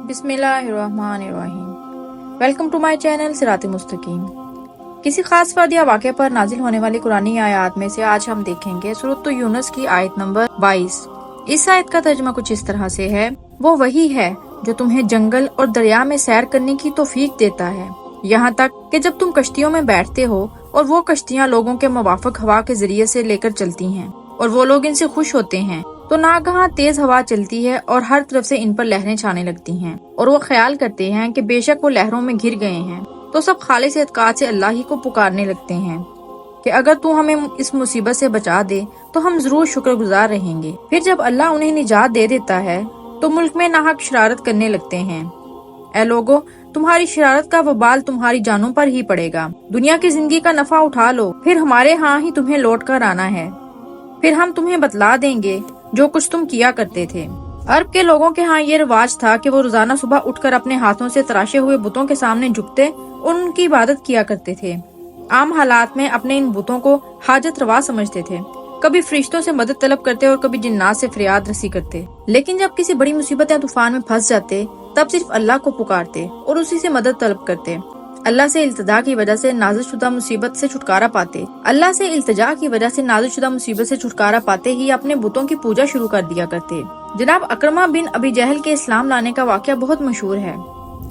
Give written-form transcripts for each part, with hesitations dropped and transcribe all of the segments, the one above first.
بسم اللہ الرحمن الرحیم۔ ویلکم ٹو مائی چینل صراط مستقیم۔ کسی خاص فرد یا واقعے پر نازل ہونے والی قرآنی آیات میں سے آج ہم دیکھیں گے سورۃ یونس کی آیت نمبر 22۔ اس آیت کا ترجمہ کچھ اس طرح سے ہے، وہ وہی ہے جو تمہیں جنگل اور دریا میں سیر کرنے کی توفیق دیتا ہے، یہاں تک کہ جب تم کشتیوں میں بیٹھتے ہو اور وہ کشتیاں لوگوں کے موافق ہوا کے ذریعے سے لے کر چلتی ہیں اور وہ لوگ ان سے خوش ہوتے ہیں، تو ناگہاں تیز ہوا چلتی ہے اور ہر طرف سے ان پر لہریں چھانے لگتی ہیں، اور وہ خیال کرتے ہیں کہ بے شک وہ لہروں میں گر گئے ہیں، تو سب خالص اعتقاد سے اللہ ہی کو پکارنے لگتے ہیں کہ اگر تو ہمیں اس مصیبت سے بچا دے تو ہم ضرور شکر گزار رہیں گے۔ پھر جب اللہ انہیں نجات دے دیتا ہے تو ملک میں ناحق شرارت کرنے لگتے ہیں۔ اے لوگو، تمہاری شرارت کا وبال تمہاری جانوں پر ہی پڑے گا، دنیا کی زندگی کا نفع اٹھا لو، پھر ہمارے ہاں ہی تمہیں لوٹ کر آنا ہے، پھر ہم تمہیں بتلا دیں گے جو کچھ تم کیا کرتے تھے۔ عرب کے لوگوں کے ہاں یہ رواج تھا کہ وہ روزانہ صبح اٹھ کر اپنے ہاتھوں سے تراشے ہوئے بتوں کے سامنے جھکتے اور ان کی عبادت کیا کرتے تھے۔ عام حالات میں اپنے ان بتوں کو حاجت روا سمجھتے تھے، کبھی فرشتوں سے مدد طلب کرتے اور کبھی جنات سے فریاد رسی کرتے، لیکن جب کسی بڑی مصیبت یا طوفان میں پھنس جاتے تب صرف اللہ کو پکارتے اور اسی سے مدد طلب کرتے۔ اللہ سے التجا کی وجہ سے نازل شدہ مصیبت سے چھٹکارا پاتے، اللہ سے التجا کی وجہ سے نازل شدہ مصیبت سے چھٹکارا پاتے ہی اپنے بتوں کی پوجا شروع کر دیا کرتے۔ جناب اکرمہ بن ابی جہل کے اسلام لانے کا واقعہ بہت مشہور ہے۔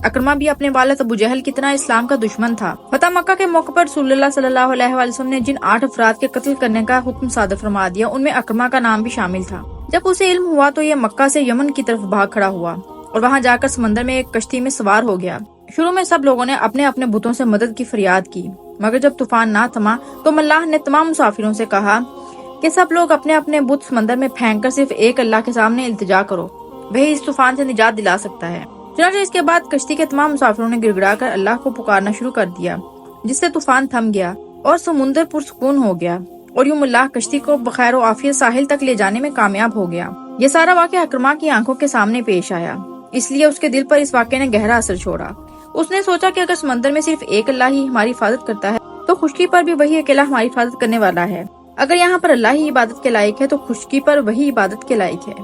اکرمہ بھی اپنے والد ابو جہل کی طرح اسلام کا دشمن تھا۔ فتح مکہ کے موقع پر رسول اللہ صلی اللہ علیہ وآلہ وسلم نے جن 8 افراد کے قتل کرنے کا حکم صادر فرما دیا ان میں اکرمہ کا نام بھی شامل تھا۔ جب اسے علم ہوا تو یہ مکہ سے یمن کی طرف بھاگ کھڑا ہوا اور وہاں جا کر سمندر میں ایک کشتی میں سوار ہو گیا۔ شروع میں سب لوگوں نے اپنے اپنے بتوں سے مدد کی فریاد کی، مگر جب طوفان نہ تھما تو اللہ نے تمام مسافروں سے کہا کہ سب لوگ اپنے اپنے بت سمندر میں پھینک کر صرف ایک اللہ کے سامنے التجا کرو، وہی اس طوفان سے نجات دلا سکتا ہے۔ چنانچہ اس کے بعد کشتی کے تمام مسافروں نے گڑ گڑا کر اللہ کو پکارنا شروع کر دیا، جس سے طوفان تھم گیا اور سمندر پرسکون ہو گیا، اور یوں اللہ کشتی کو بخیر و عافیت ساحل تک لے جانے میں کامیاب ہو گیا۔ یہ سارا واقعہ اکرمہ کی آنکھوں کے سامنے پیش آیا، اس لیے اس کے دل پر اس واقعے نے گہرا اثر چھوڑا۔ اس نے سوچا کہ اگر سمندر میں صرف ایک اللہ ہی ہماری حفاظت کرتا ہے تو خشکی پر بھی وہی اکیلا ہماری حفاظت کرنے والا ہے۔ اگر یہاں پر اللہ ہی عبادت کے لائق ہے تو خشکی پر وہی عبادت کے لائق ہے۔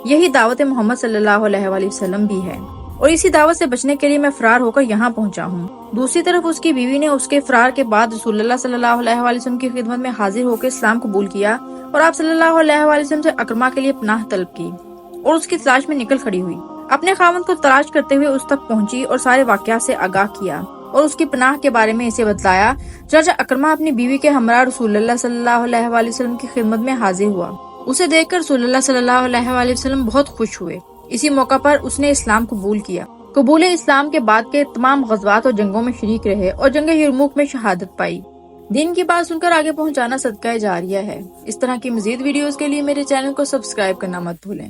یہی دعوت محمد صلی اللہ علیہ وآلہ وسلم بھی ہے، اور اسی دعوت سے بچنے کے لیے میں فرار ہو کر یہاں پہنچا ہوں۔ دوسری طرف اس کی بیوی نے اس کے فرار کے بعد رسول اللہ صلی اللہ علیہ وآلہ وسلم کی خدمت میں حاضر ہو کے اسلام قبول کیا، اور آپ صلی اللہ علیہ وآلہ وسلم سے اکرمہ کے لیے پناہ طلب کی اور اس کی تلاش میں نکل کھڑی ہوئی۔ اپنے خاوند کو تلاش کرتے ہوئے اس تک پہنچی اور سارے واقعات سے آگاہ کیا اور اس کی پناہ کے بارے میں اسے بتلایا۔ چنانچہ اکرمہ اپنی بیوی کے ہمراہ رسول اللہ صلی اللہ علیہ وآلہ وسلم کی خدمت میں حاضر ہوا۔ اسے دیکھ کر رسول اللہ صلی اللہ علیہ وآلہ وسلم بہت خوش ہوئے۔ اسی موقع پر اس نے اسلام قبول کیا۔ قبول اسلام کے بعد کے تمام غزوات اور جنگوں میں شریک رہے اور جنگ یرموک میں شہادت پائی۔ دین کی بات سن کر آگے پہنچانا صدقہ جاریہ ہے۔ اس طرح کی مزید ویڈیوز کے لیے میرے چینل کو سبسکرائب کرنا مت بھولیں۔